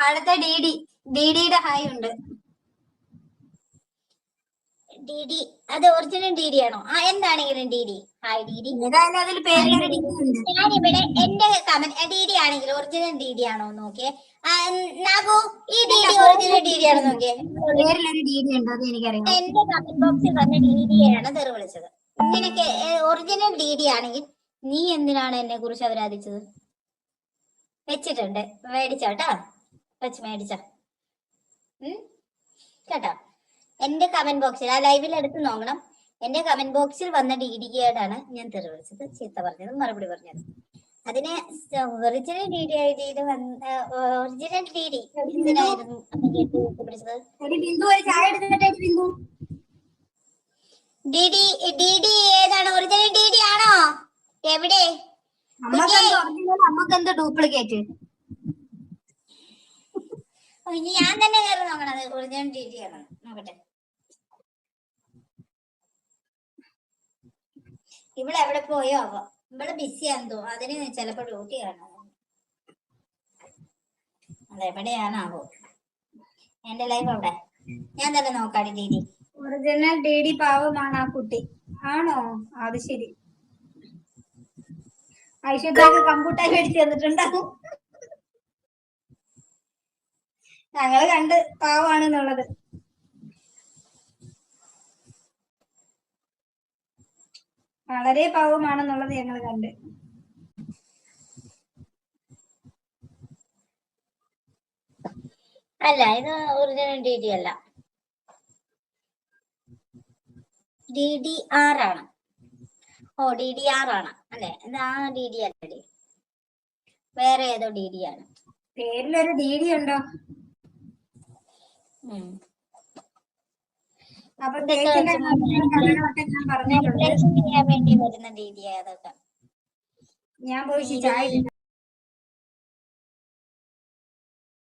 അടുത്ത ഡിഡിയുടെ ഹായ് ഉണ്ട്. ഡിഡി അത് ഒറിജിനൽ ഡിഡി ആണോ? എന്താണെങ്കിലും ഡിഡി. Hi DD. ഞാനിവിടെ എന്റെ കമന്റ് ഡിഡി ആണെങ്കിൽ ഒറിജിനൽ ഡിഡി ആണോ നോക്കിയേ. നാഗു ഈ ഡിഡി ഒറിജിനൽ ഡിഡി ആണോ നോക്കിയേ. എന്റെ കമന്റ് ബോക്സിൽ വന്ന ഡിഡിയാണ് തെറി വിളിച്ചത്. നിനക്ക് ഒറിജിനൽ ഡിഡി ആണെങ്കിൽ നീ എന്തിനാണ് എന്നെ കുറിച്ച് അവരാധിച്ചത്? വെച്ചിട്ടുണ്ട്, മേടിച്ചോട്ടോ, വെച്ച് മേടിച്ച കേട്ടോ. എന്റെ കമന്റ് ബോക്സിൽ ആ ലൈവിൽ എടുത്ത് നോക്കണം. എന്റെ കമന്റ് ബോക്സിൽ വന്ന ഡിഡിയോടാണ് ഞാൻ തെറി വിളിച്ചത്, ചീത്ത പറഞ്ഞത്, മറുപടി പറഞ്ഞത്. അതിന് ഒറിജിനൽ ഡിഡി ഐഡിയിൽ ഒറിജിനൽ ഡിഡി എന്തിനായിരുന്നു പിടിച്ചത്? ഡിഡി ഏതാണ്? ഒറിജിനൽ ഡിഡി ആണോ? എവിടെ? നമ്മക്കെന്ത് ഡ്യൂപ്ലിക്കേറ്റ്? ഞാൻ തന്നെ കയറി നോക്കണം ഒറിജിനൽ ഡിഡി ആണോ നോക്കട്ടെ. ഇവിടെ എവിടെ പോയോ ആവോ? ഇവിടെ ബിസിയാന്ന് തോന്നുന്നു. അതിന് ചിലപ്പോ ഡ്യൂട്ടി കാണാം. അതെവിടെയാണാവോ? എന്റെ ലൈഫ് അവിടെ. ഞാൻ തന്നെ നോക്കാടി ഡിഡി. ഒറിജിനൽ ഡിഡി പാവമാണ് ആ കുട്ടി. ആണോ? അത് ശരി. ഐശ്വര്യക്ക് കമ്പ്യൂട്ടർ മേടിച്ചു തന്നിട്ടുണ്ടാവും. ഞങ്ങള് കണ്ട് പാവാണെന്നുള്ളത്. വളരെ പാവമാണെന്നുള്ളത് ഞങ്ങൾ കണ്ട്. അല്ല, ഇത് ഒറിജിനൽ ഡിഡി അല്ല, DDR ആണ്. ഓ DDR ആണ് അല്ലെ? ഇത് ആ DD അല്ലേ, വേറെ ഏതോ DD ആണ്. പേരിലൊരു DD ഉണ്ടോ? അപ്പൊ ചെയ്യാൻ വേണ്ടി വരുന്ന DD അതൊക്കെ. ഞാൻ പോയി ചായ